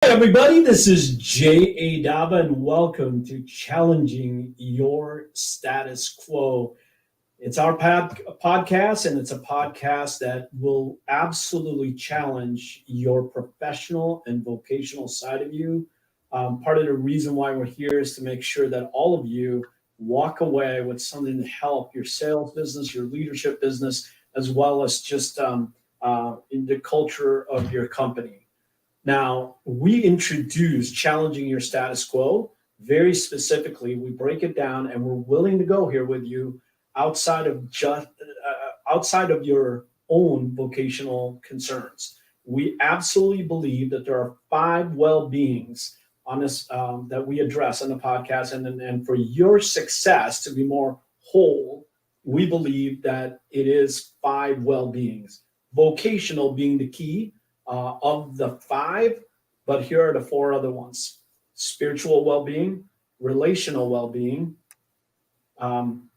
Hi, everybody. This is J.A. Dava, and welcome to Challenging Your Status Quo. It's our podcast, and it's a podcast that will absolutely challenge your professional and vocational side of you. Part of the reason why we're here is to make sure that all of you walk away with something to help your sales business, your leadership business, as well as just in the culture of your company. Now, we introduce challenging your status quo very specifically. We break it down, and we're willing to go here with you outside of your own vocational concerns. We absolutely believe that there are five well-beings on this that we address on the podcast, and for your success to be more whole, we believe that it is five well-beings. Vocational being the key of the five, but here are the four other ones: spiritual well being, relational well being, um,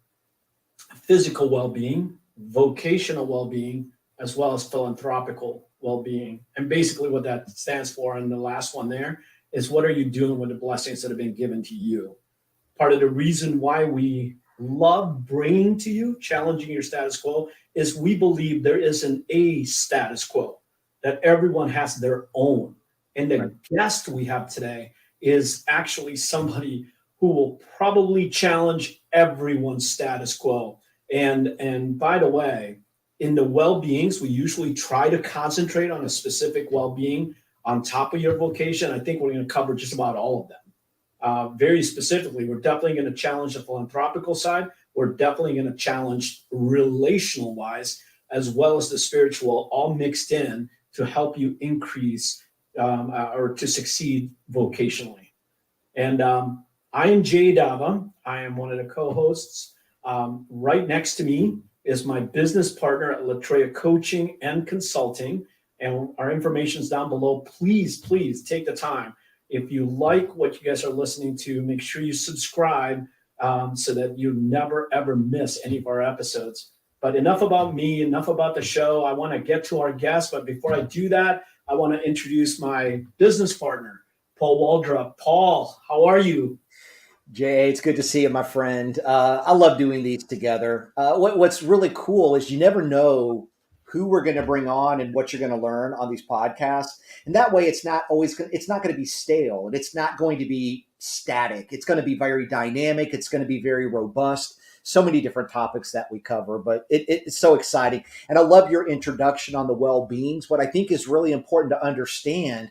physical well being, vocational well being, as well as philanthropical well being. And basically, what that stands for, and the last one there, is what are you doing with the blessings that have been given to you? Part of the reason why we love bringing to you challenging your status quo is we believe there isn't a status quo, that everyone has their own. And the guest we have today is actually somebody who will probably challenge everyone's status quo. And by the way, in the well-beings, we usually try to concentrate on a specific well-being on top of your vocation. I think we're going to cover just about all of them. Very specifically, we're definitely going to challenge the philanthropical side. We're definitely going to challenge relational wise, as well as the spiritual, all mixed in to help you increase or to succeed vocationally. And I am Jay Dava. I am one of the co-hosts. Right next to me is my business partner at Latreia Coaching and Consulting. And our information is down below. Please take the time. If you like what you guys are listening to, make sure you subscribe so that you never, ever miss any of our episodes. But enough about me, enough about the show. I want to get to our guest. But before I do that, I want to introduce my business partner, Paul Waldrop. Paul, how are you? Jay, it's good to see you, my friend. I love doing these together. What's really cool is you never know who we're going to bring on and what you're going to learn on these podcasts. And that way, it's not going to be stale, and it's not going to be static. It's going to be very dynamic. It's going to be very robust. So many different topics that we cover, but it's so exciting. And I love your introduction on the well-beings. What I think is really important to understand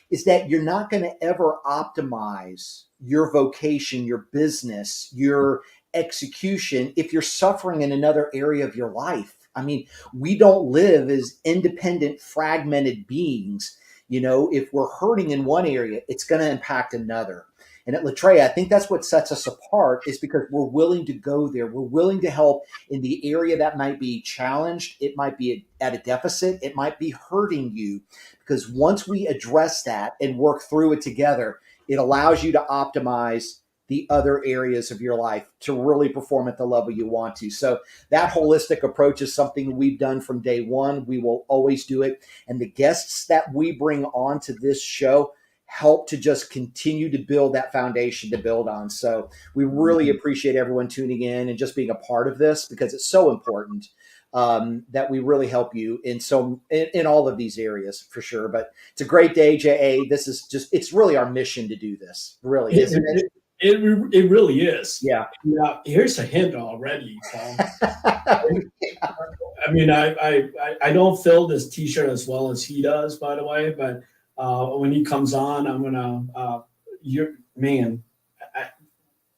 is that you're not going to ever optimize your vocation, your business, your execution if you're suffering in another area of your life. I mean, we don't live as independent, fragmented beings. If we're hurting in one area, it's going to impact another. And at Latreia, I think that's what sets us apart, is because we're willing to go there. We're willing to help in the area that might be challenged. It might be at a deficit. It might be hurting you. Because once we address that and work through it together, it allows you to optimize the other areas of your life to really perform at the level you want to. So that holistic approach is something we've done from day one. We will always do it. And the guests that we bring on to this show help to just continue to build that foundation to build on. So we really appreciate everyone tuning in and just being a part of this, because it's so important that we really help you in all of these areas for sure. But it's a great day, JA. It's really our mission to do this, really, isn't it? It really is. Yeah. Here's a hint already, Paul. I mean, I don't fill this T-shirt as well as he does, by the way. But when he comes on, I'm gonna.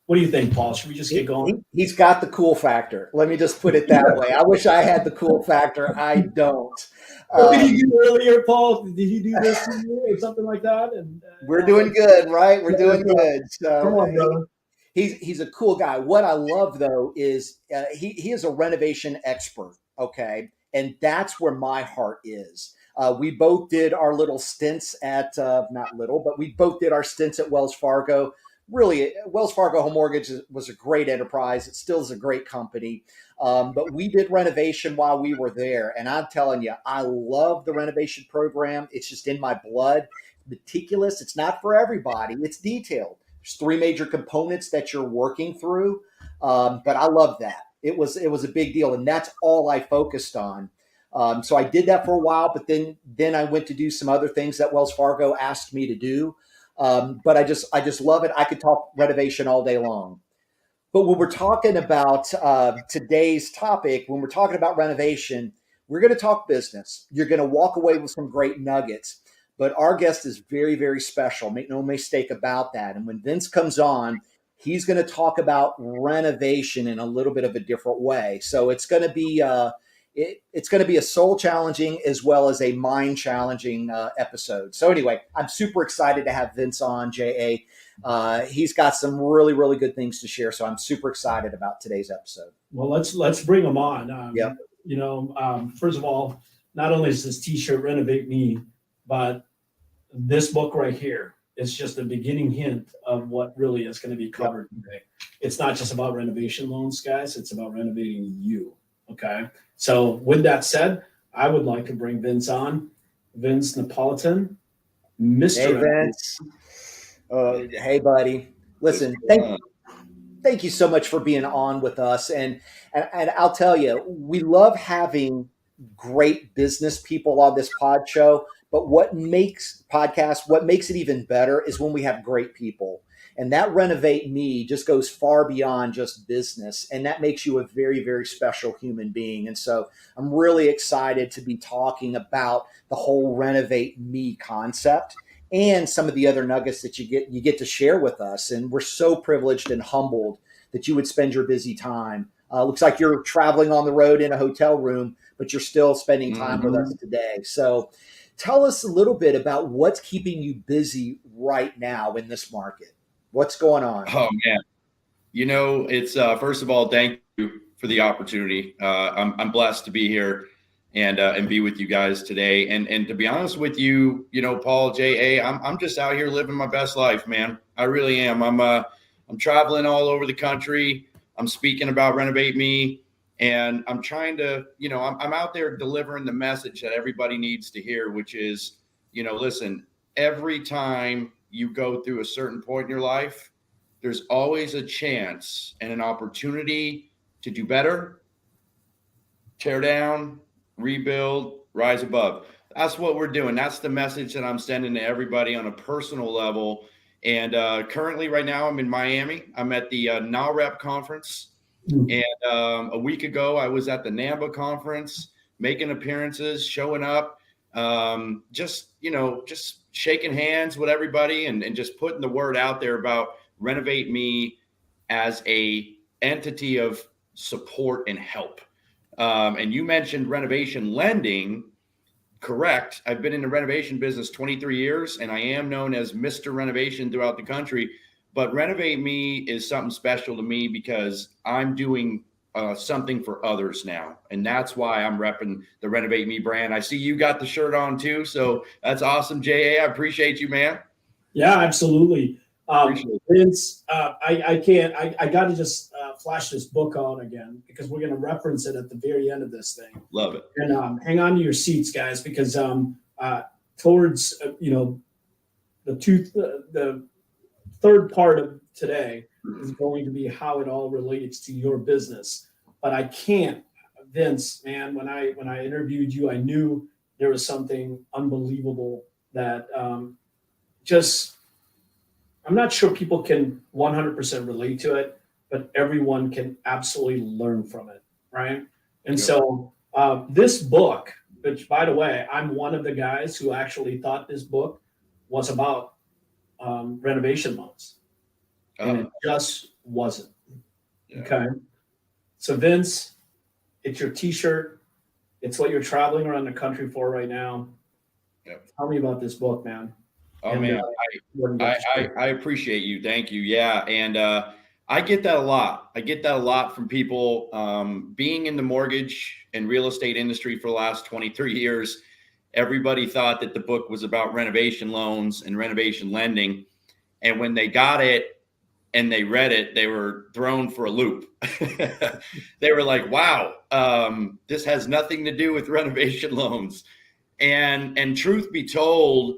What do you think, Paul? Should we just get going? He's got the cool factor. Let me just put it that way. I wish I had the cool factor. I don't. What did he do earlier, Paul? Did he do this or something like that? And we're doing good, right? We're doing good. So come on, brother. He's a cool guy. What I love though is he is a renovation expert. Okay, and that's where my heart is. We both did our little stints at not little, but we both did our stints at Wells Fargo. Really, Wells Fargo Home Mortgage was a great enterprise. It still is a great company. But we did renovation while we were there. And I'm telling you, I love the renovation program. It's just in my blood. meticulous. It's not for everybody. It's detailed. There's three major components that you're working through. But I love that. It was a big deal, and that's all I focused on. So I did that for a while, but then I went to do some other things that Wells Fargo asked me to do. But I just love it. I could talk renovation all day long. But when we're talking about today's topic, when we're talking about renovation, we're going to talk business. You're going to walk away with some great nuggets. But our guest is very, very special. Make no mistake about that. And when Vince comes on, he's going to talk about renovation in a little bit of a different way. So it's going to be it's going to be a soul challenging as well as a mind challenging episode. So anyway, I'm super excited to have Vince on, JA. He's got some really, really good things to share. So I'm super excited about today's episode. Well, let's bring him on. Yep. First of all, not only is this T-shirt Renovate Me, but this book right here is just a beginning hint of what really is going to be covered today. It's not just about renovation loans, guys. It's about renovating you. Okay. So with that said, I would like to bring Vince on. Vince Napolitan, Mr. Hey, Vince. Hey, buddy. Listen, thank you so much for being on with us. And I'll tell you, we love having great business people on this pod show. But what makes it even better is when we have great people. And that Renovate Me just goes far beyond just business. And that makes you a very, very special human being. And so I'm really excited to be talking about the whole Renovate Me concept and some of the other nuggets that you get to share with us. And we're so privileged and humbled that you would spend your busy time. Looks like you're traveling on the road in a hotel room, but you're still spending time with us today. So tell us a little bit about what's keeping you busy right now in this market. What's going on? Oh man, it's first of all, thank you for the opportunity. I'm blessed to be here and be with you guys today. And to be honest with you, Paul, JA, I'm just out here living my best life, man. I really am. I'm traveling all over the country. I'm speaking about Renovate Me, and I'm trying to, I'm out there delivering the message that everybody needs to hear, which is, listen, every time you go through a certain point in your life, there's always a chance and an opportunity to do better, tear down, rebuild, rise above. That's what we're doing. That's the message that I'm sending to everybody on a personal level. And currently right now I'm in Miami. I'm at the NAREP conference. And a week ago I was at the NAMBA conference, making appearances, showing up, just shaking hands with everybody and just putting the word out there about Renovate Me as a entity of support and help. And you mentioned renovation lending. Correct. I've been in the renovation business 23 years, and I am known as Mr. Renovation throughout the country. But Renovate Me is something special to me because I'm doing something for others now. And that's why I'm repping the Renovate Me brand. I see you got the shirt on too. So that's awesome, JA. I appreciate you, man. Yeah, absolutely. Vince, I got to just flash this book on again because we're going to reference it at the very end of this thing. Love it. And hang on to your seats, guys, because towards the third part of today is going to be how it all relates to your business. But I can't, Vince, man, when I interviewed you, I knew there was something unbelievable that I'm not sure people can 100% relate to it, but everyone can absolutely learn from it, right? And so this book, which by the way, I'm one of the guys who actually thought this book was about renovation loans. And it just wasn't. Yeah. Okay. So Vince, it's your T-shirt. It's what you're traveling around the country for right now. Yep. Tell me about this book, man. Oh, man, I appreciate you. Thank you. Yeah. And I get that a lot. I get that a lot from people being in the mortgage and real estate industry for the last 23 years. Everybody thought that the book was about renovation loans and renovation lending. And when they got it and they read it, they were thrown for a loop. They were like, wow, this has nothing to do with renovation loans. And truth be told,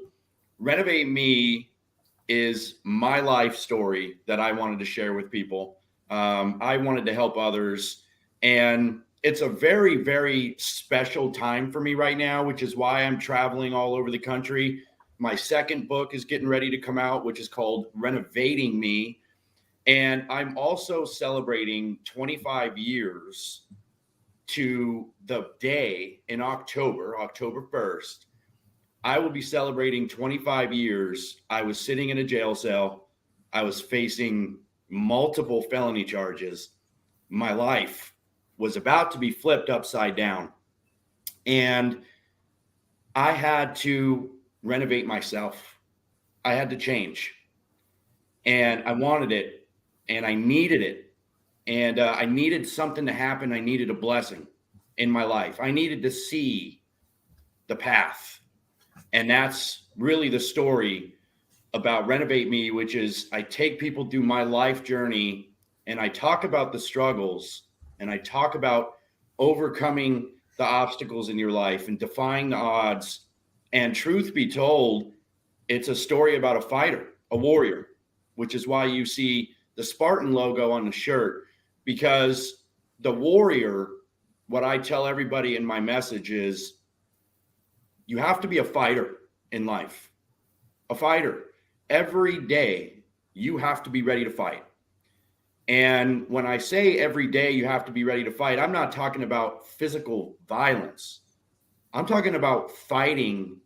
Renovate Me is my life story that I wanted to share with people. I wanted to help others. And it's a very, very special time for me right now, which is why I'm traveling all over the country. My second book is getting ready to come out, which is called Renovating Me. And I'm also celebrating 25 years to the day in October 1st. I will be celebrating 25 years. I was sitting in a jail cell. I was facing multiple felony charges. My life was about to be flipped upside down. And I had to renovate myself. I had to change. And I wanted it. And I needed it. And I needed something to happen. I needed a blessing in my life. I needed to see the path. And that's really the story about Renovate Me, which is I take people through my life journey and I talk about the struggles and I talk about overcoming the obstacles in your life and defying the odds. And truth be told, it's a story about a fighter, a warrior, which is why you see the Spartan logo on the shirt, because the warrior, what I tell everybody in my message is you have to be a fighter in life, a fighter. Every day you have to be ready to fight. And when I say every day you have to be ready to fight, I'm not talking about physical violence. I'm talking about fighting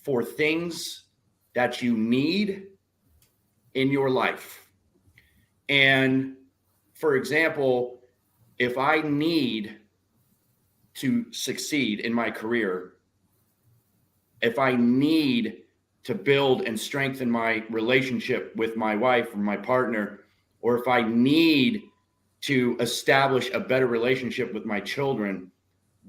for things that you need in your life. And for example, if I need to succeed in my career, if I need to build and strengthen my relationship with my wife or my partner, or if I need to establish a better relationship with my children,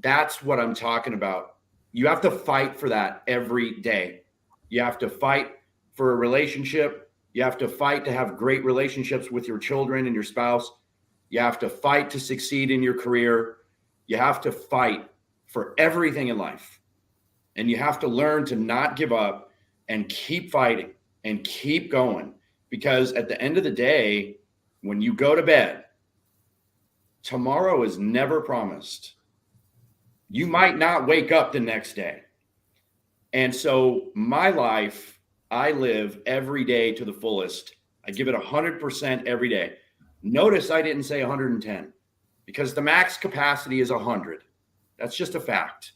that's what I'm talking about. You have to fight for that every day. You have to fight for a relationship. You have to fight to have great relationships with your children and your spouse. You have to fight to succeed in your career. You have to fight for everything in life. And you have to learn to not give up and keep fighting and keep going. Because at the end of the day, when you go to bed, tomorrow is never promised. You might not wake up the next day. And so my life, I live every day to the fullest. I give it 100% every day. Notice I didn't say 110 because the max capacity is 100. That's just a fact.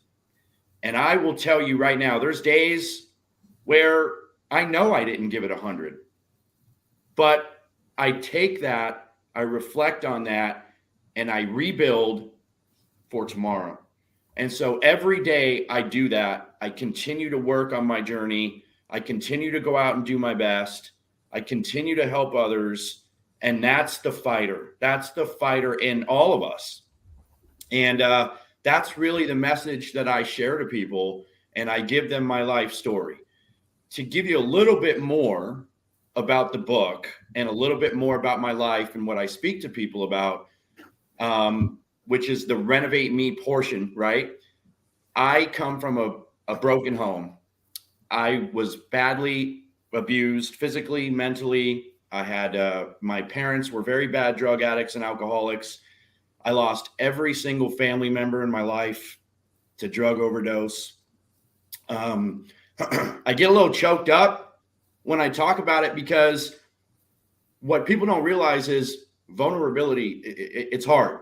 And I will tell you right now, there's days where I know I didn't give it 100, but I take that, I reflect on that, and I rebuild for tomorrow. And so every day I do that. I continue to work on my journey. I continue to go out and do my best. I continue to help others. And that's the fighter. That's the fighter in all of us. And that's really the message that I share to people. And I give them my life story. To give you a little bit more about the book and a little bit more about my life and what I speak to people about, which is the Renovate Me portion, right? I come from a broken home. I was badly abused physically, mentally. I had my parents were very bad drug addicts and alcoholics. I lost every single family member in my life to drug overdose. I get a little choked up when I talk about it because what people don't realize is vulnerability. It's hard.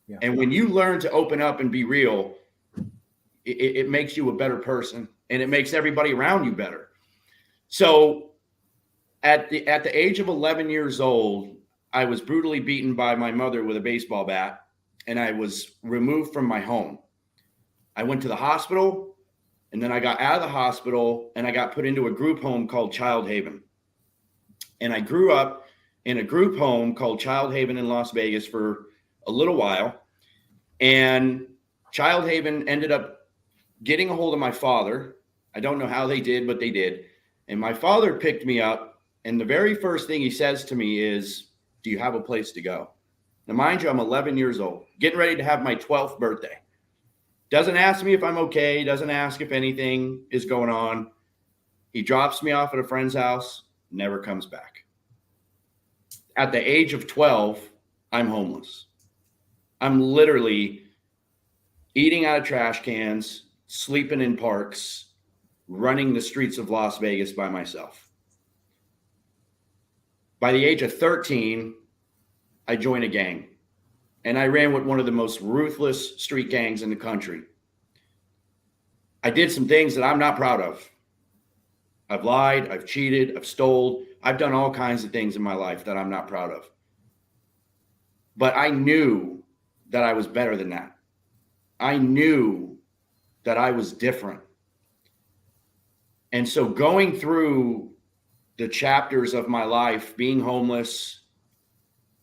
Yeah. And when you learn to open up and be real, it makes you a better person and it makes everybody around you better. So at the age of 11 years old, I was brutally beaten by my mother with a baseball bat and I was removed from my home. I went to the hospital. And then I got out of the hospital and I got put into a group home called Child Haven. And I grew up in a group home called Child Haven in Las Vegas for a little while. And Child Haven ended up getting a hold of my father. I don't know how they did, but they did. And my father picked me up. And the very first thing he says to me is, "Do you have a place to go?" Now, mind you, I'm 11 years old, getting ready to have my 12th birthday. Doesn't ask me if I'm okay. Doesn't ask if anything is going on. He drops me off at a friend's house, never comes back. At the age of 12, I'm homeless. I'm literally eating out of trash cans, sleeping in parks, running the streets of Las Vegas by myself. By the age of 13, I joined a gang, and I ran with one of the most ruthless street gangs in the country. I did some things that I'm not proud of. I've lied, I've cheated, I've stole, I've done all kinds of things in my life that I'm not proud of. But I knew that I was better than that. I knew that I was different. And so going through the chapters of my life, being homeless,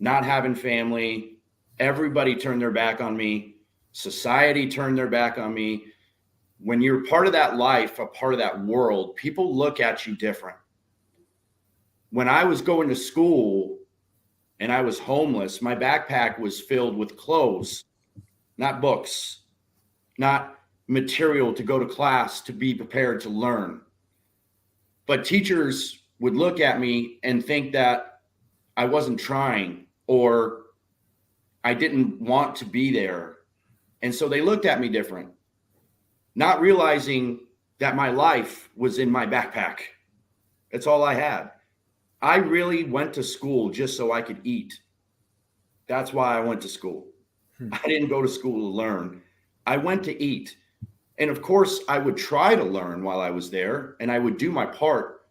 not having family, everybody turned their back on me. Society turned their back on me. When you're part of that life, a part of that world, people look at you different. When I was going to school and I was homeless, my backpack was filled with clothes, not books, not material to go to class to be prepared to learn. But teachers would look at me and think that I wasn't trying or I didn't want to be there. And so they looked at me different, not realizing that my life was in my backpack. That's all I had. I really went to school just so I could eat. That's why I went to school. I didn't go to school to learn. I went to eat. And of course, I would try to learn while I was there, and I would do my part,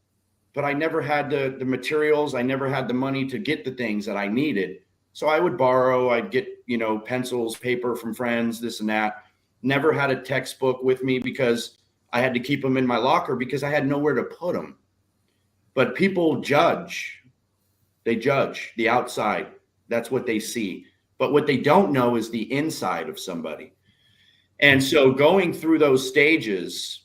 but I never had the materials. I never had the money to get the things that I needed. So I would borrow, I'd get, pencils, paper from friends, this and that. Never had a textbook with me because I had to keep them in my locker because I had nowhere to put them. But people judge. They judge the outside. That's what they see. But what they don't know is the inside of somebody. And so going through those stages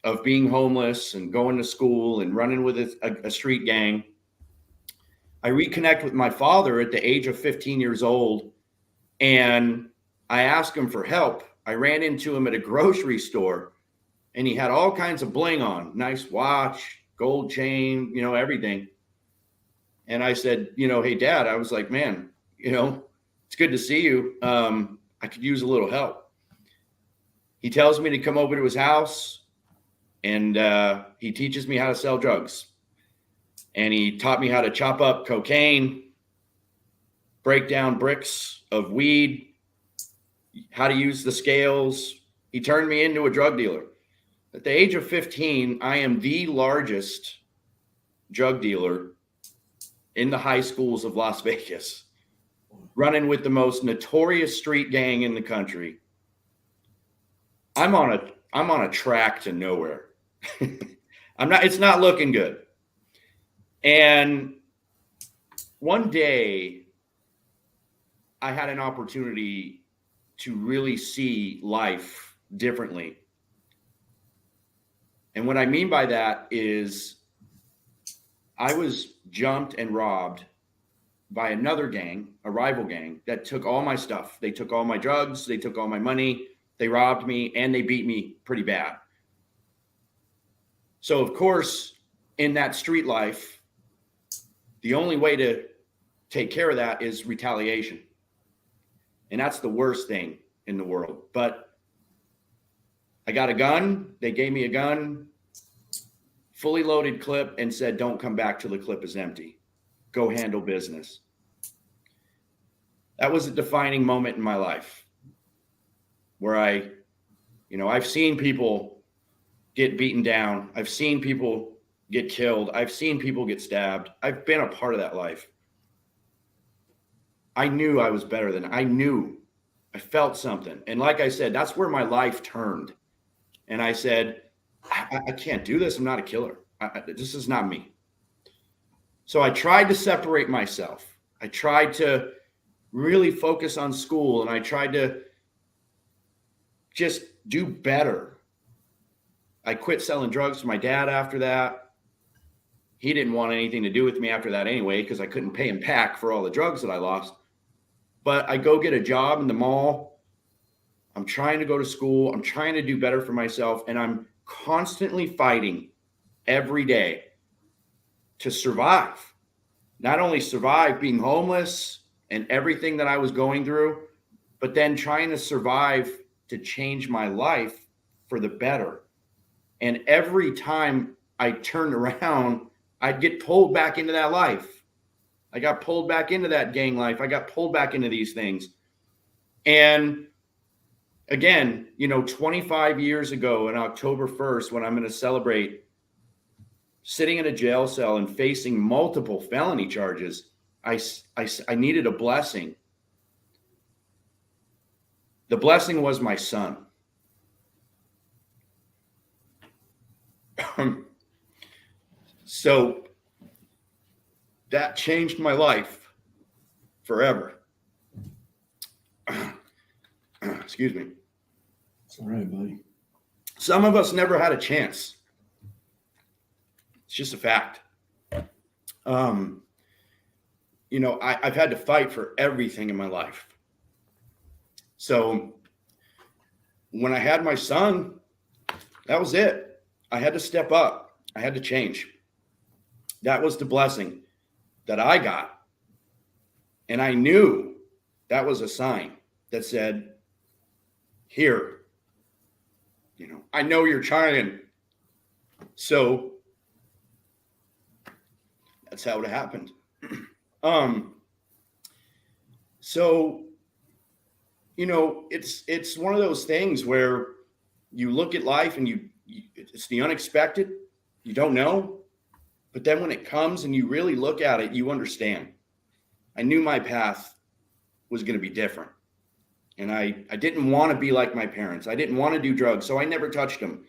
of being homeless and going to school and running with a street gang, I reconnect with my father at the age of 15 years old, and I asked him for help. I ran into him at a grocery store, and he had all kinds of bling on, nice watch, gold chain, everything. And I said, hey, Dad, I was like, man, it's good to see you. I could use a little help. He tells me to come over to his house, and he teaches me how to sell drugs. And he taught me how to chop up cocaine, break down bricks of weed, how to use the scales. He turned me into a drug dealer. At the age of 15, I am the largest drug dealer in the high schools of Las Vegas, running with the most notorious street gang in the country. I'm on a track to nowhere. It's not looking good. And one day I had an opportunity to really see life differently. And what I mean by that is I was jumped and robbed by another gang, a rival gang, that took all my stuff. They took all my drugs, they took all my money, they robbed me, and they beat me pretty bad. So, of course, in that street life, the only way to take care of that is retaliation. And that's the worst thing in the world. But I got a gun. They gave me a gun, fully loaded clip, and said, don't come back till the clip is empty. Go handle business. That was a defining moment in my life where I've seen people get beaten down. I've seen people get killed. I've seen people get stabbed. I've been a part of that life. I knew I was better than I felt something. And like I said, that's where my life turned. And I said, I can't do this. I'm not a killer. This is not me. So I tried to separate myself. I tried to really focus on school, and I tried to just do better. I quit selling drugs to my dad after that. He didn't want anything to do with me after that anyway, because I couldn't pay him back for all the drugs that I lost. But I go get a job in the mall. I'm trying to go to school. I'm trying to do better for myself. And I'm constantly fighting every day to survive. Not only survive being homeless and everything that I was going through, but then trying to survive to change my life for the better. And every time I turned around, I'd get pulled back into that life. I got pulled back into that gang life. I got pulled back into these things. And again, 25 years ago on October 1st, when I'm going to celebrate sitting in a jail cell and facing multiple felony charges, I needed a blessing. The blessing was my son. So that changed my life forever. Excuse me. It's all right, buddy. Some of us never had a chance. It's just a fact. I've had to fight for everything in my life. So when I had my son, that was it. I had to step up. I had to change. That was the blessing that I got. And I knew that was a sign that said, here, I know you're trying. So that's how it happened. It's one of those things where you look at life and it's the unexpected. You don't know. But then when it comes and you really look at it, you understand. I knew my path was going to be different. And I didn't want to be like my parents. I didn't want to do drugs, so I never touched them.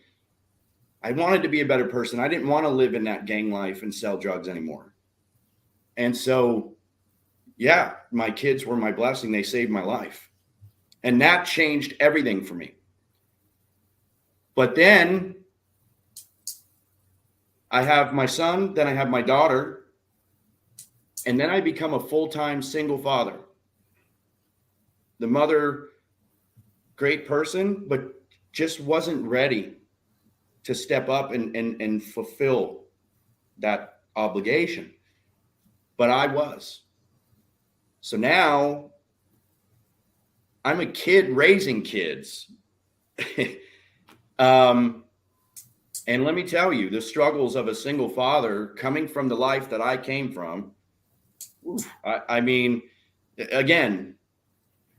I wanted to be a better person. I didn't want to live in that gang life and sell drugs anymore. And so, yeah, my kids were my blessing. They saved my life. And that changed everything for me. But then I have my son, then I have my daughter, and then I become a full-time single father. The mother, great person, but just wasn't ready to step up and fulfill that obligation. But I was. So now I'm a kid raising kids. And let me tell you, the struggles of a single father coming from the life that I came from, again,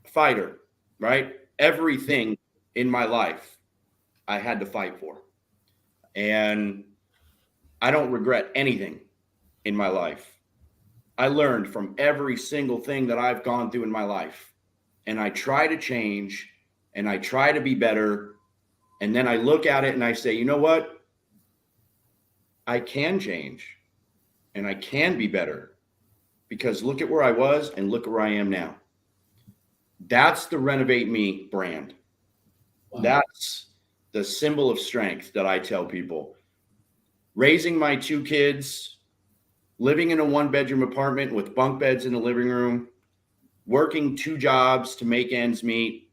fighter, right? Everything in my life I had to fight for. And I don't regret anything in my life. I learned from every single thing that I've gone through in my life. And I try to change and I try to be better. And then I look at it and I say, you know what? I can change and I can be better, because look at where I was and look at where I am now. That's the Renovate Me brand. Wow. That's the symbol of strength that I tell people. Raising my 2 kids, living in a 1-bedroom apartment with bunk beds in the living room, working 2 jobs to make ends meet,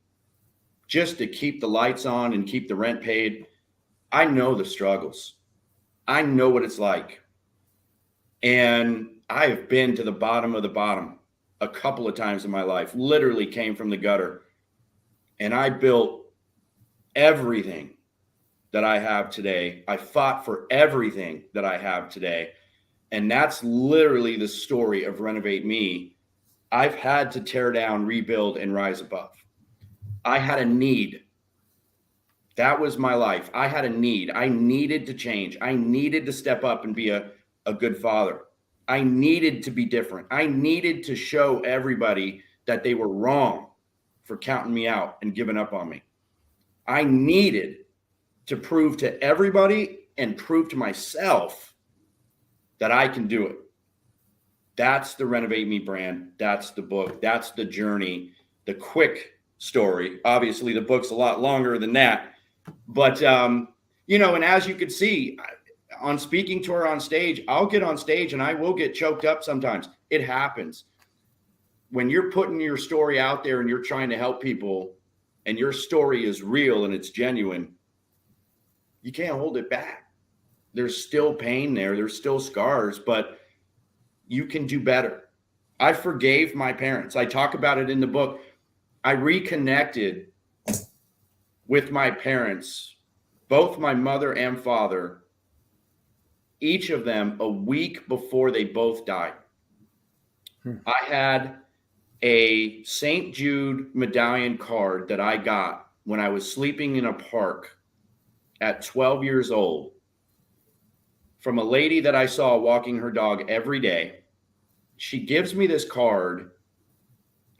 just to keep the lights on and keep the rent paid. I know the struggles. I know what it's like. And I have been to the bottom of the bottom a couple of times in my life, literally came from the gutter. And I built everything that I have today. I fought for everything that I have today. And that's literally the story of Renovate Me. I've had to tear down, rebuild, and rise above. I had a need. That was my life. I had a need. I needed to change. I needed to step up and be a good father. I needed to be different. I needed to show everybody that they were wrong for counting me out and giving up on me. I needed to prove to everybody and prove to myself that I can do it. That's the Renovate Me brand. That's the book. That's the journey, the quick story. Obviously, the book's a lot longer than that. But, and as you can see, on speaking tour on stage, I'll get on stage and I will get choked up sometimes. It happens. When you're putting your story out there and you're trying to help people and your story is real and it's genuine, you can't hold it back. There's still pain there. There's still scars, but you can do better. I forgave my parents. I talk about it in the book. I reconnected with my parents, both my mother and father, each of them a week before they both died. I had a St. Jude medallion card that I got when I was sleeping in a park at 12 years old from a lady that I saw walking her dog every day. She gives me this card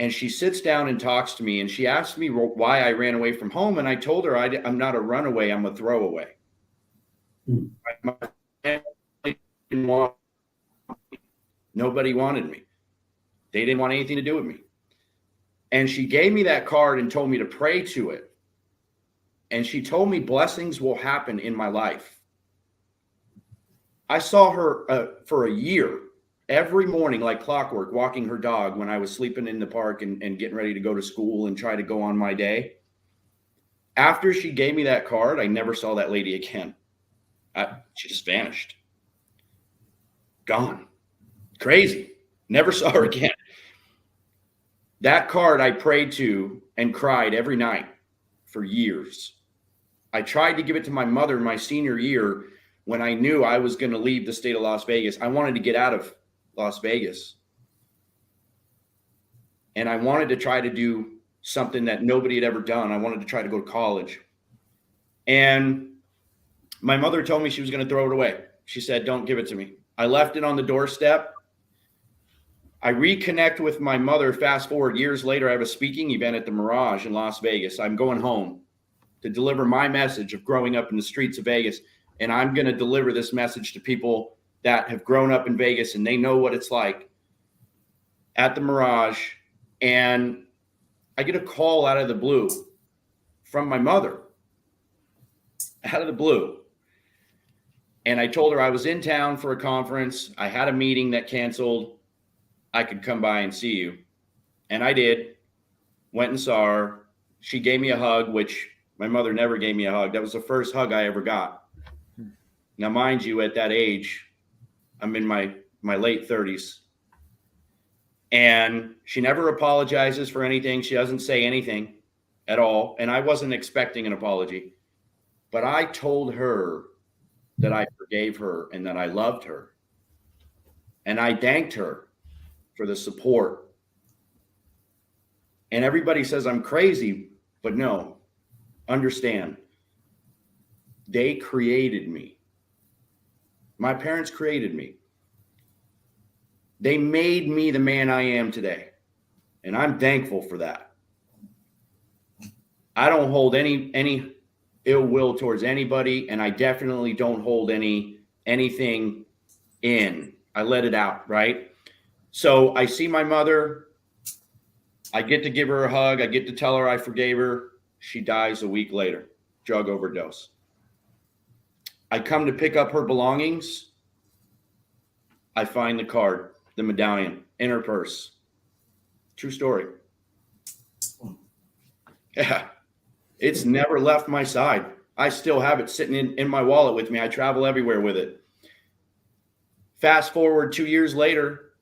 and she sits down and talks to me, and she asked me why I ran away from home. And I told her I'm not a runaway, I'm a throwaway. My family didn't want me. Nobody wanted me. They didn't want anything to do with me. And she gave me that card and told me to pray to it. And she told me blessings will happen in my life. I saw her for a year, every morning like clockwork, walking her dog when I was sleeping in the park and getting ready to go to school and try to go on my day. After she gave me that card, I never saw that lady again. She just vanished. Gone. Crazy. Never saw her again. That card I prayed to and cried every night for years. I tried to give it to my mother in my senior year when I knew I was going to leave the state of Las Vegas. I wanted to get out of Las Vegas. And I wanted to try to do something that nobody had ever done. I wanted to try to go to college. And my mother told me she was going to throw it away. She said, don't give it to me. I left it on the doorstep. I reconnect with my mother. Fast forward years later, I have a speaking event at the Mirage in Las Vegas. I'm going home to deliver my message of growing up in the streets of Vegas. And I'm going to deliver this message to people that have grown up in Vegas and they know what it's like at the Mirage. And I get a call out of the blue from my mother, out of the blue. And I told her I was in town for a conference. I had a meeting that canceled. I could come by and see you. And I did. Went and saw her. She gave me a hug, which my mother never gave me a hug. That was the first hug I ever got. Now, mind you, at that age, I'm in my late 30s. And she never apologizes for anything. She doesn't say anything at all. And I wasn't expecting an apology. But I told her that I forgave her and that I loved her. And I thanked her for the support. And everybody says I'm crazy, but no, understand. They created me. My parents created me. They made me the man I am today. And I'm thankful for that. I don't hold any ill will towards anybody, and I definitely don't hold anything in. I let it out, right? So I see my mother. I get to give her a hug. I get to tell her I forgave her. She dies a week later, drug overdose. I come to pick up her belongings. I find the card, the medallion, in her purse. True story. Yeah. It's never left my side. I still have it sitting in my wallet with me. I travel everywhere with it. Fast forward 2 years later,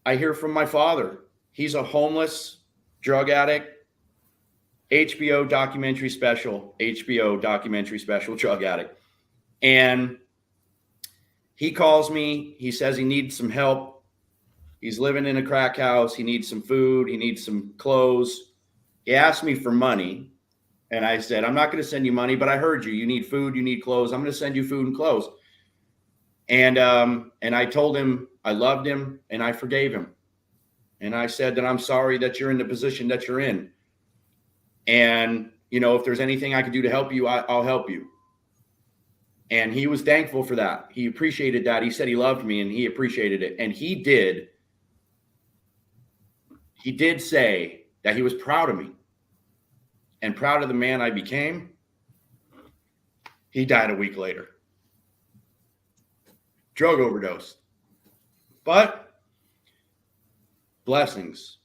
I hear from my father. He's a homeless drug addict, HBO documentary special drug addict. And he calls me. He says he needs some help. He's living in a crack house. He needs some food. He needs some clothes. He asked me for money. And I said, I'm not going to send you money, but I heard you. You need food. You need clothes. I'm going to send you food and clothes. And I told him I loved him and I forgave him. And I said that I'm sorry that you're in the position that you're in. And, you know, if there's anything I can do to help you, I'll help you. And he was thankful for that. He appreciated that. He said he loved me and he appreciated it. And he did say that he was proud of me and proud of the man I became. He died a week later. Drug overdose. But blessings,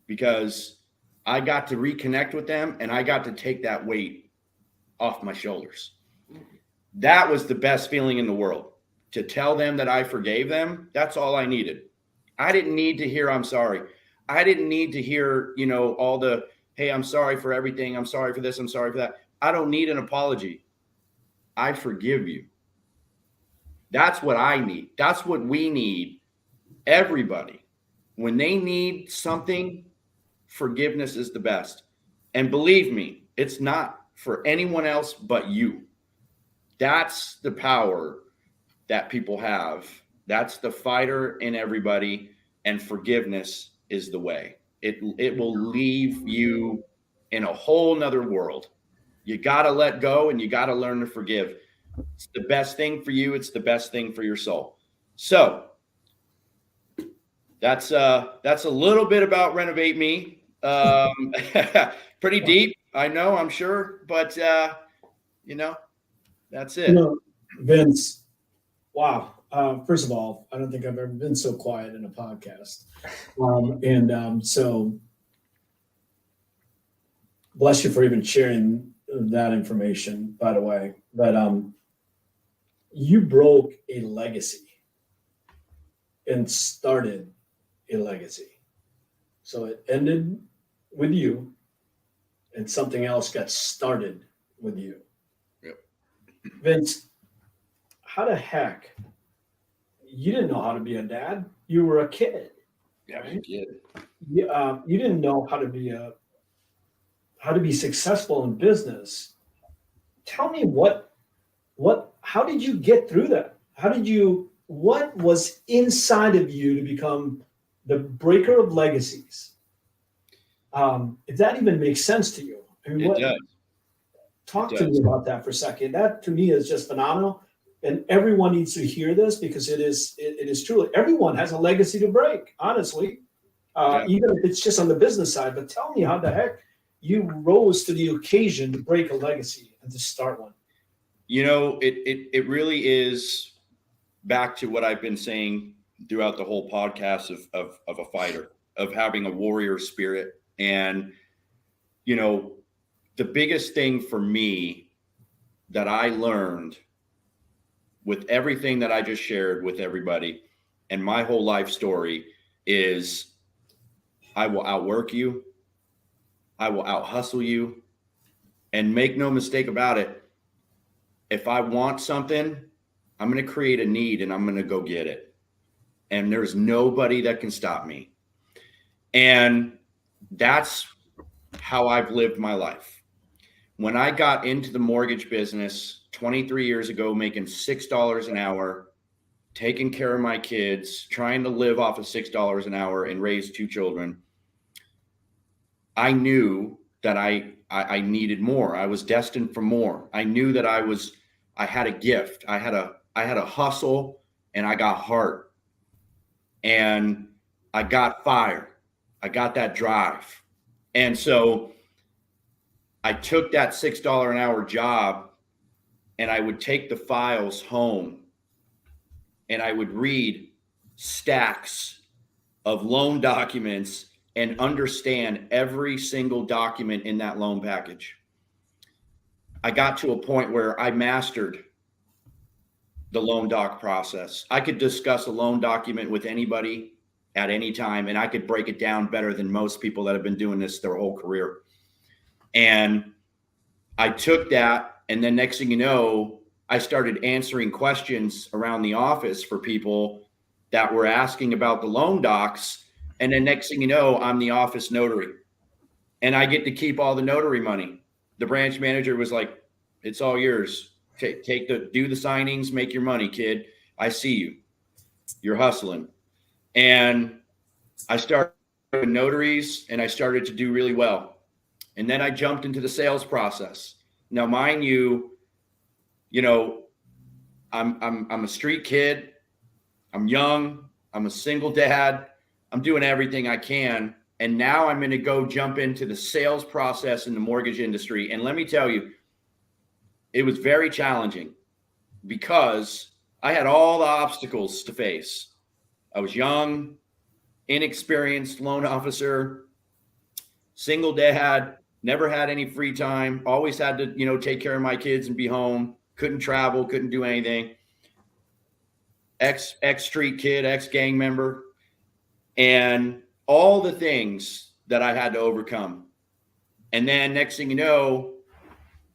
because I got to reconnect with them and I got to take that weight off my shoulders. That was the best feeling in the world. To tell them that I forgave them, that's all I needed. I didn't need to hear I'm sorry. I didn't need to hear, all the, hey, I'm sorry for everything. I'm sorry for this. I'm sorry for that. I don't need an apology. I forgive you. That's what I need. That's what we need. Everybody, when they need something, forgiveness is the best. And believe me, it's not for anyone else but you. That's the power that people have. That's the fighter in everybody. And forgiveness is the way. It will leave you in a whole nother world. You got to let go and you got to learn to forgive. It's the best thing for you. It's the best thing for your soul. So that's a little bit about Renovate Me. Pretty deep, I know, I'm sure, but that's it. Vince, wow. First of all, I don't think I've ever been so quiet in a podcast. So bless you for even sharing that information, by the way. But you broke a legacy and started a legacy. So it ended with you and something else got started with you. Yep. Vince, how the heck, you didn't know how to be a dad. You were a kid. Yeah, right? kid. You didn't know how to be successful in business. Tell me how did you get through that? What was inside of you to become the breaker of legacies? If that even makes sense to you. I mean, It does. Talk It to does. me about that for a second. That to me is just phenomenal. And everyone needs to hear this because it is truly, everyone has a legacy to break, honestly, Yeah. even if it's just on the business side. But tell me how the heck you rose to the occasion to break a legacy and to start one. It really is back to what I've been saying throughout the whole podcast of a fighter, of having a warrior spirit. And, the biggest thing for me that I learned with everything that I just shared with everybody and my whole life story is I will outwork you. I will out hustle you. And make no mistake about it. If I want something, I'm going to create a need and I'm going to go get it. And there's nobody that can stop me. And that's how I've lived my life. When I got into the mortgage business 23 years ago, making $6 an hour, taking care of my kids, trying to live off of $6 an hour and raise 2 children, I knew that I needed more. I was destined for more. I knew that I had a gift. I had a hustle and I got heart and I got fire. I got that drive. And so I took that $6 an hour job and I would take the files home and I would read stacks of loan documents and understand every single document in that loan package. I got to a point where I mastered the loan doc process. I could discuss a loan document with anybody at any time, and I could break it down better than most people that have been doing this their whole career. And I took that, and then next thing you know, I started answering questions around the office for people that were asking about the loan docs. And then next thing you know, I'm the office notary and I get to keep all the notary money. The branch manager was like, it's all yours. Do the signings, make your money, kid. I see you. You're hustling. And I started with notaries and I started to do really well. And then I jumped into the sales process. Now, mind you, I'm a street kid. I'm young. I'm a single dad. I'm doing everything I can. And now I'm going to go jump into the sales process in the mortgage industry. And let me tell you, it was very challenging because I had all the obstacles to face. I was young, inexperienced loan officer, single dad, never had any free time, always had to, take care of my kids and be home. couldn't travel, couldn't do anything. Ex street kid, ex gang member, and all the things that I had to overcome. And then next thing you know,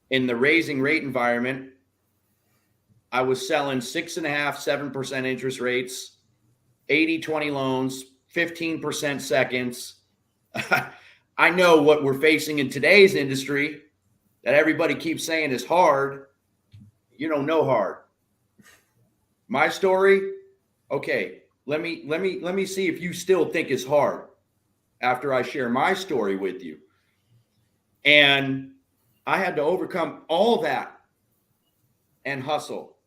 in the raising rate environment, I was selling 6.5%, 7% interest rates, 80-20 loans, 15% seconds. I know what we're facing in today's industry that everybody keeps saying is hard. You don't know hard. My story, okay, let me see if you still think it's hard after I share my story with you. And I had to overcome all that and hustle.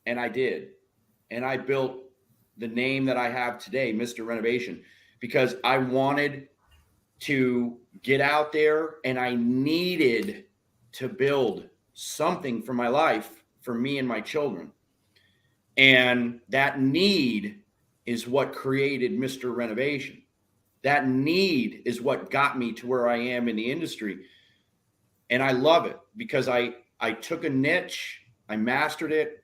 And I did. And I built the name that I have today, Mr. Renovation, because I wanted to get out there and I needed to build something for my life, for me and my children. And that need is what created Mr. Renovation. That need is what got me to where I am in the industry. And I love it because I took a niche, I mastered it,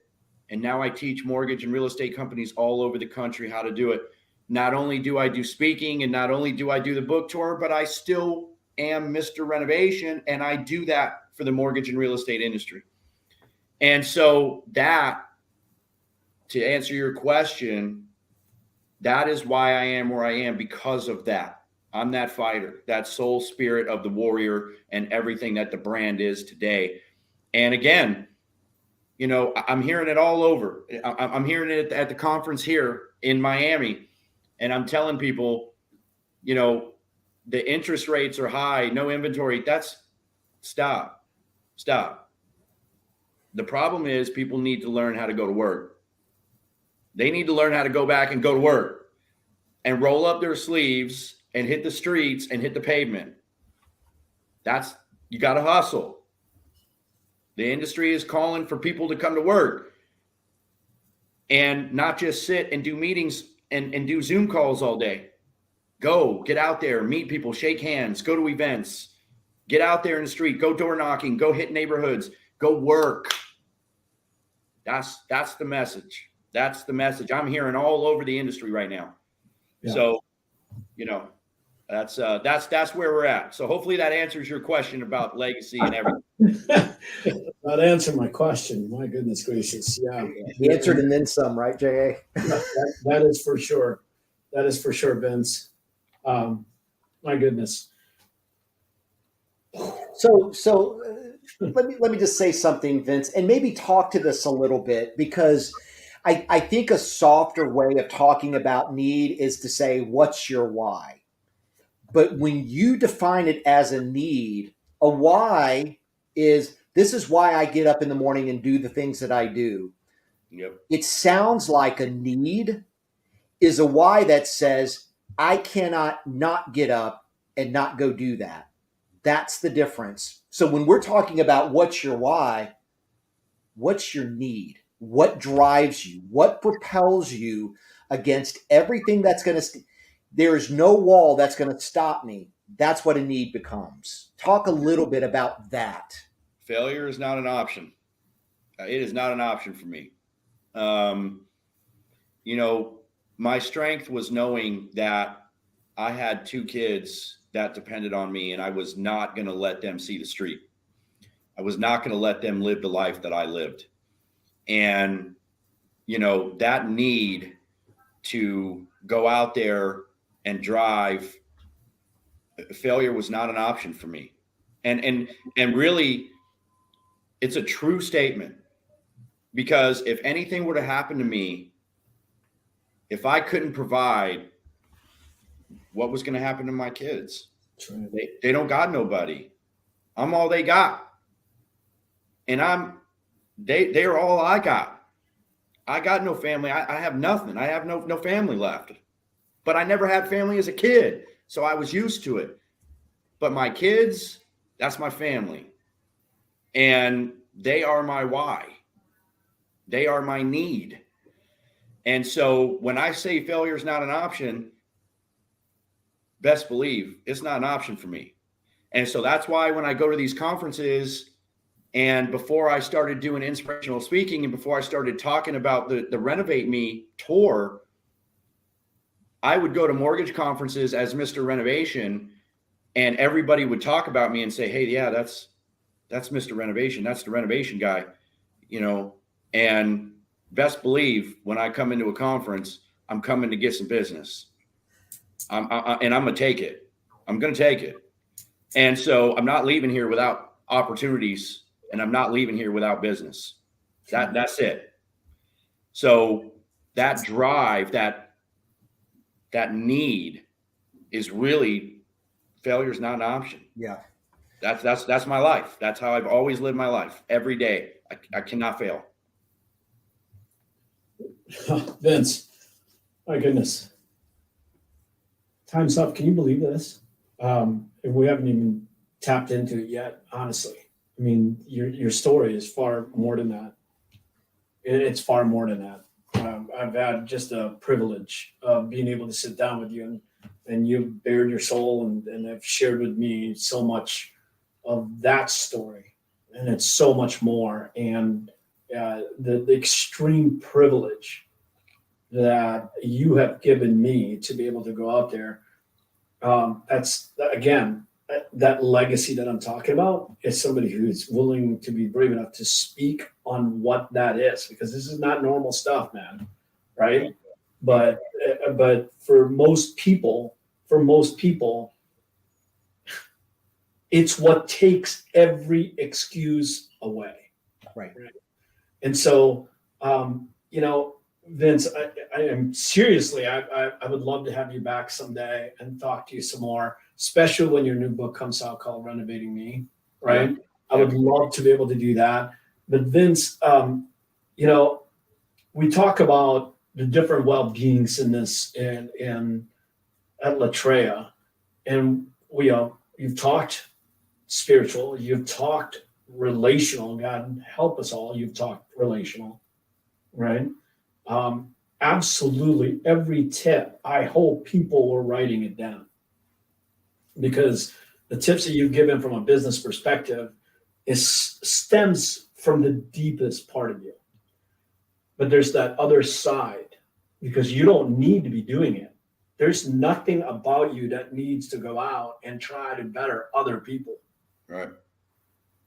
and now I teach mortgage and real estate companies all over the country how to do it. Not only do I do speaking and not only do I do the book tour, but I still am Mr. Renovation, and I do that for the mortgage and real estate industry. And so that, to answer your question, that is why I am where I am, because of that. I'm that fighter, that soul spirit of the warrior and everything that the brand is today. And again, you know, I'm hearing it all over. I'm hearing it at the conference here in Miami. And I'm telling people, you know, the interest rates are high, no inventory. That's stop. The problem is people need to learn how to go to work. They need to learn how to go back and go to work and roll up their sleeves and hit the streets and hit the pavement. You got to hustle. The industry is calling for people to come to work and not just sit and do meetings and do Zoom calls all day. Go, get out there, meet people, shake hands, go to events, get out there in the street, go door knocking, go hit neighborhoods, go work. That's the message. That's the message I'm hearing all over the industry right now. Yeah. So, you know, that's where we're at. So hopefully that answers your question about legacy and everything. That answered my question. My goodness gracious. Yeah. He answered and then some, right, J.A.? That is for sure. That is for sure, Vince. My goodness. So let me just say something, Vince, and maybe talk to this a little bit, because I think a softer way of talking about need is to say, what's your why? But when you define it as a need, a why is, this is why I get up in the morning and do the things that I do. Yep. It sounds like a need is a why that says, I cannot not get up and not go do that. That's the difference. So when we're talking about what's your why, what's your need? What drives you? What propels you against everything that's going to, there is no wall that's going to stop me. That's what a need becomes. Talk a little bit about that. Failure is not an option. It is not an option for me. You know, my strength was knowing that I had 2 kids that depended on me, and I was not going to let them see the street. I was not going to let them live the life that I lived. And, you know, that need to go out there and drive, failure was not an option for me. And really, it's a true statement, because if anything were to happen to me, if I couldn't provide, what was going to happen to my kids? They don't got nobody. I'm all they got. And they're all I got. I got no family. I have nothing. I have no family left. But I never had family as a kid, so I was used to it. But my kids, that's my family. And they are my why. They are my need. And so when I say failure is not an option, best believe it's not an option for me. And so that's why when I go to these conferences, And before I started doing inspirational speaking and before I started talking about the Renovate Me tour, I would go to mortgage conferences as Mr. Renovation, and everybody would talk about me and say, hey, yeah, that's Mr. Renovation. That's the renovation guy, and best believe when I come into a conference, I'm coming to get some business. And I'm going to take it. I'm going to take it. And so I'm not leaving here without opportunities, and I'm not leaving here without business. That's it. So that drive, that need is really, failure is not an option. Yeah. That's my life. That's how I've always lived my life. Every day. I cannot fail. Vince, my goodness. Time's up. Can you believe this? We haven't even tapped into it yet, honestly. I mean, your story is far more than that. It's far more than that. I've had just a privilege of being able to sit down with you, and you've bared your soul and have shared with me so much of that story. And it's so much more. And the extreme privilege that you have given me to be able to go out there. That's, again, that legacy that I'm talking about is somebody who's willing to be brave enough to speak on what that is, because this is not normal stuff, man. Right. But for most people, it's what takes every excuse away. Right. And so, Vince, I am seriously, I would love to have you back someday and talk to you some more, especially when your new book comes out called Renovating Me, right? Yeah. I would love to be able to do that. But Vince, we talk about the different well-beings in this and at Latreia, and you've talked spiritual, you've talked relational, God help us all, you've talked relational, right? Absolutely every tip, I hope people were writing it down, because the tips that you've given from a business perspective stems from the deepest part of you. But there's that other side, because you don't need to be doing it. There's nothing about you that needs to go out and try to better other people. Right.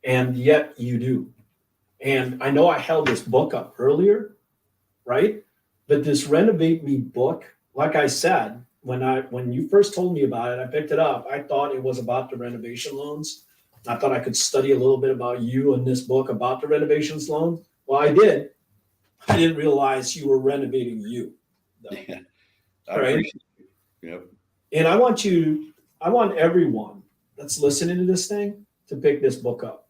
And yet you do. And I know I held this book up earlier, right? But this Renovate Me book, like I said, when you first told me about it, I picked it up. I thought it was about the renovation loans. I thought I could study a little bit about you in this book about the renovations loans. Well, I did. I didn't realize you were renovating you. Though. Yeah, I appreciate it. Yep. And I want everyone that's listening to this thing to pick this book up.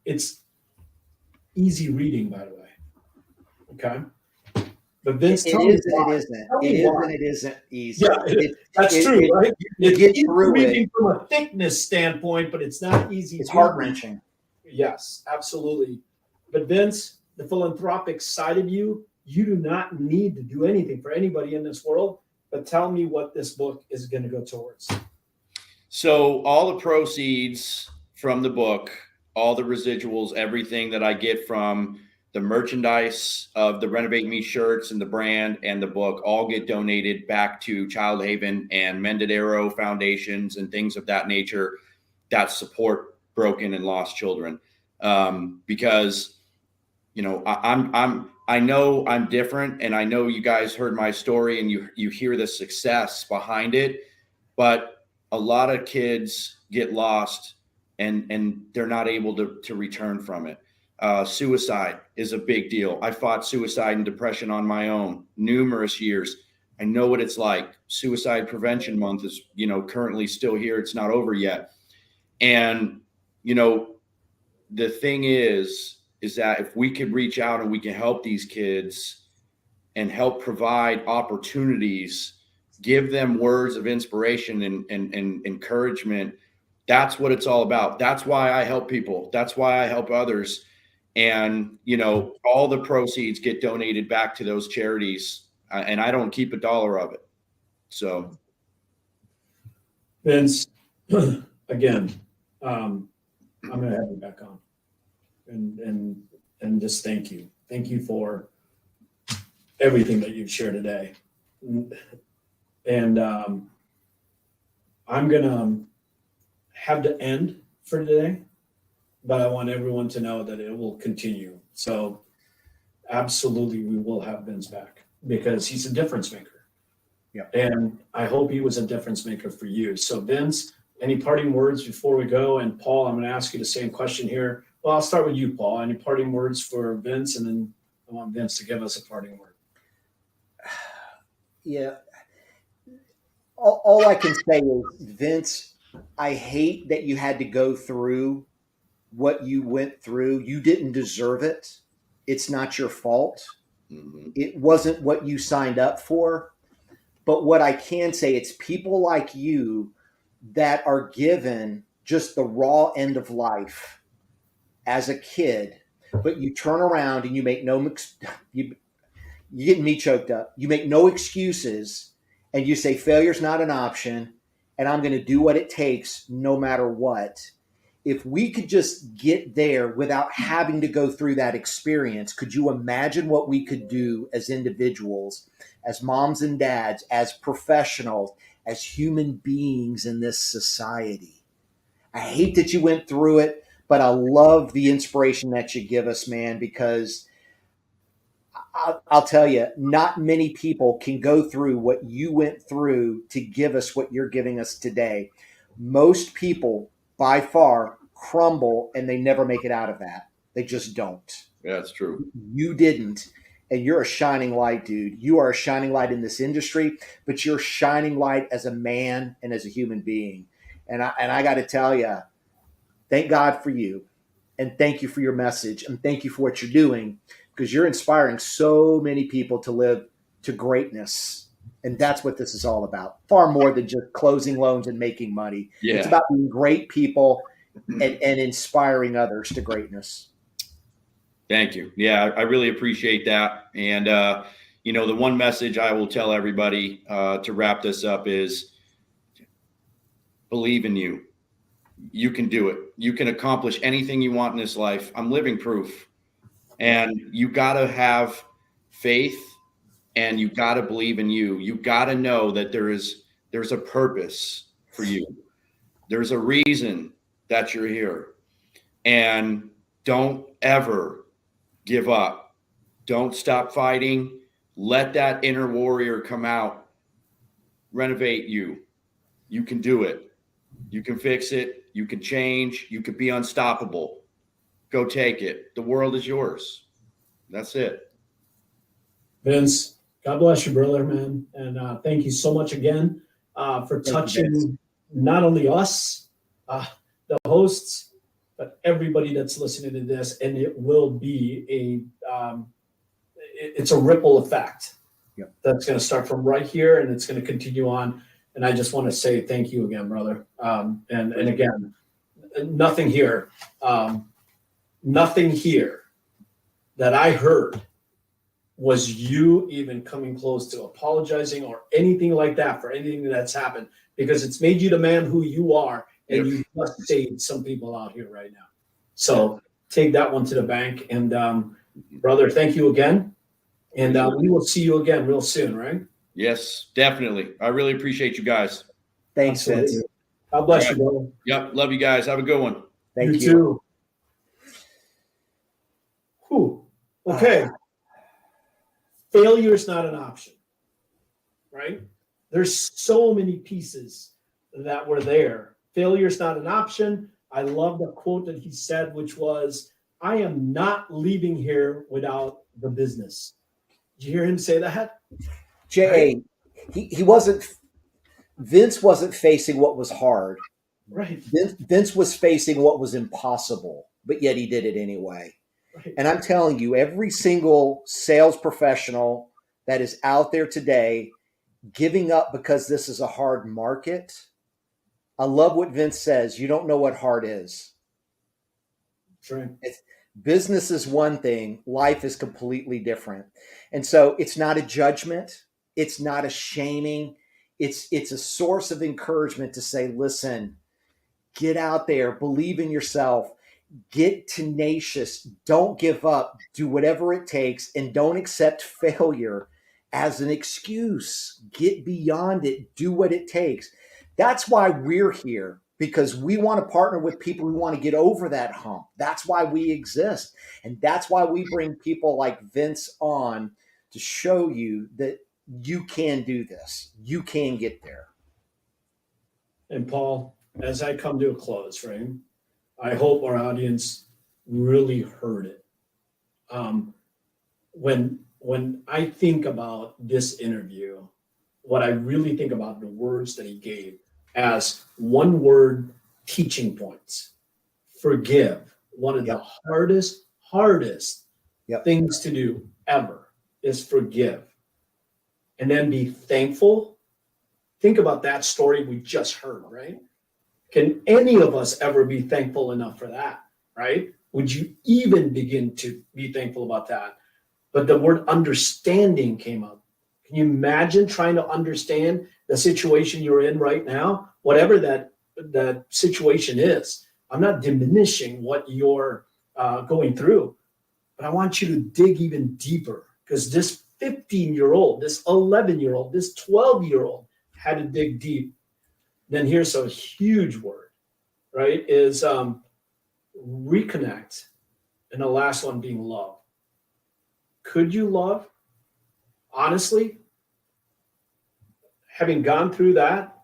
It's easy reading, by the way. Okay. But Vince, it isn't easy. Yeah, that's true, right? It's easy reading from a thickness standpoint, but it's not easy. It's heart-wrenching. Yes, absolutely. But Vince, the philanthropic side of you do not need to do anything for anybody in this world. But tell me what this book is going to go towards. So all the proceeds from the book, all the residuals, everything that I get from the merchandise of the Renovate Me shirts and the brand and the book all get donated back to Child Haven and Mended Arrow foundations and things of that nature that support broken and lost children. Because, I know I'm different, and I know you guys heard my story and you hear the success behind it, but a lot of kids get lost and they're not able to return from it. Suicide is a big deal. I fought suicide and depression on my own numerous years. I know what it's like. Suicide Prevention Month is, currently still here. It's not over yet. And, the thing is that if we could reach out and we can help these kids and help provide opportunities, give them words of inspiration and encouragement, that's what it's all about. That's why I help people. That's why I help others. And, all the proceeds get donated back to those charities, and I don't keep a dollar of it. So. Vince, again, I'm going to have you back on, and just thank you. Thank you for everything that you've shared today. And I'm going to have to end for today, but I want everyone to know that it will continue. So absolutely, we will have Vince back because he's a difference maker. Yeah. And I hope he was a difference maker for you. So Vince, any parting words before we go? And Paul, I'm going to ask you the same question here. Well, I'll start with you, Paul. Any parting words for Vince? And then I want Vince to give us a parting word. Yeah. All I can say is, Vince, I hate that you had to go through what you went through. You didn't deserve it. It's not your fault. Mm-hmm. It wasn't what you signed up for. But what I can say, it's people like you that are given just the raw end of life as a kid, but you turn around and you make you getting me choked up. You make no excuses and you say failure's not an option and I'm going to do what it takes no matter what. If we could just get there without having to go through that experience, could you imagine what we could do as individuals, as moms and dads, as professionals, as human beings in this society? I hate that you went through it, but I love the inspiration that you give us, man, because I'll tell you, not many people can go through what you went through to give us what you're giving us today. Most people, by far, crumble and they never make it out of that. They just don't. Yeah, that's true. You didn't. And you're a shining light, dude. You are a shining light in this industry, but you're a shining light as a man and as a human being. And I got to tell you, thank God for you. And thank you for your message. And thank you for what you're doing, because you're inspiring so many people to live to greatness. And that's what this is all about. Far more than just closing loans and making money. Yeah. It's about being great people and inspiring others to greatness. Thank you. Yeah, I really appreciate that. And, the one message I will tell everybody to wrap this up is believe in you. You can do it. You can accomplish anything you want in this life. I'm living proof. And you got to have faith and you got to believe in you. You got to know that there's a purpose for you. There's a reason that you're here. And don't ever give up. Don't stop fighting. Let that inner warrior come out. Renovate you. You can do it. You can fix it. You can change. You can be unstoppable. Go take it. The world is yours. That's it. Vince, God bless you, brother, man. And thank you so much again for touching not only us, the hosts, but everybody that's listening to this. And it will be it's a ripple effect. Yep. That's going to start from right here and it's going to continue on. And I just want to say thank you again, brother. And again, nothing here that I heard was you even coming close to apologizing or anything like that for anything that's happened, because it's made you the man who you are, and you just saved some people out here right now. So take that one to the bank. And brother, thank you again. And we will see you again real soon, right? Yes, definitely. I really appreciate you guys. Thanks, Vince. God bless you, brother. Yep. Love you guys. Have a good one. Thank you. Too. Whew. Okay. Failure is not an option, right? There's so many pieces that were there. Failure is not an option. I love the quote that he said, which was, I am not leaving here without the business. Did you hear him say that? Jay, he wasn't, Vince wasn't facing what was hard. Right. Vince was facing what was impossible, but yet he did it anyway. Right. And I'm telling you, every single sales professional that is out there today giving up because this is a hard market. I love what Vince says. You don't know what hard is. Sure. Business is one thing. Life is completely different. And so it's not a judgment. It's not a shaming. It's a source of encouragement to say, listen, Get out there, believe in yourself, get tenacious, don't give up, do whatever it takes, and don't accept failure as an excuse. Get beyond it, do what it takes. That's why we're here, because we want to partner with people who want to get over that hump. That's why we exist. And that's why we bring people like Vince on to show you that you can do this. You can get there. And Paul, as I come to a close, right? I hope our audience really heard it. When I think about this interview, what I really think about the words that he gave as one word teaching points. Forgive. One of the hardest things to do ever is forgive. And then be thankful. Think about that story we just heard, right? Can any of us ever be thankful enough for that, right? Would you even begin to be thankful about that? But the word understanding came up. Can you imagine trying to understand the situation you're in right now? Whatever that situation is. I'm not diminishing what you're going through, but I want you to dig even deeper, because this 15-year-old, this 11-year-old, this 12-year-old had to dig deep. Then here's a huge word, right? Is reconnect, and the last one being love. Could you love? Honestly, having gone through that,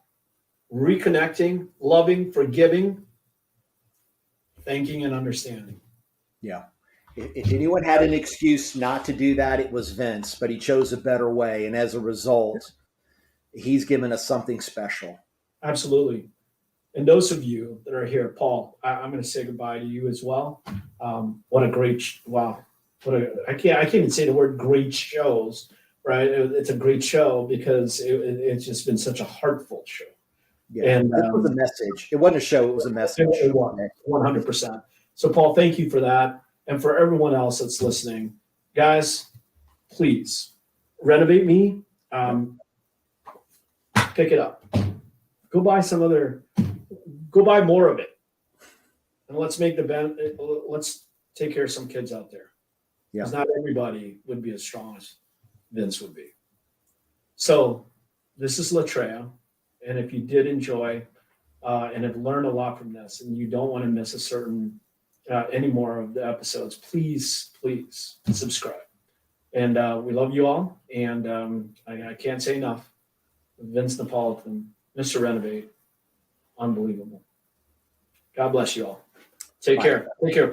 reconnecting, loving, forgiving, thanking, and understanding. Yeah. If anyone had an excuse not to do that, it was Vince, but he chose a better way. And as a result, he's given us something special. Absolutely. And those of you that are here, Paul, I'm going to say goodbye to you as well. What a great, I can't even say the word great shows, right? It's a great show because it's just been such a heartful show. Yeah, and this was a message. It wasn't a show, it was a message. It was 100%. So Paul, thank you for that. And for everyone else that's listening, guys, please renovate me. Pick it up. Go buy more of it. And let's take care of some kids out there. Because not everybody would be as strong as Vince would be. So this is Latreia. And if you did enjoy and have learned a lot from this, and you don't want to miss any more of the episodes, please subscribe. And we love you all. And I can't say enough. Vince Napolitan, Mr. Renovate, unbelievable. God bless you all. Take care. Take care.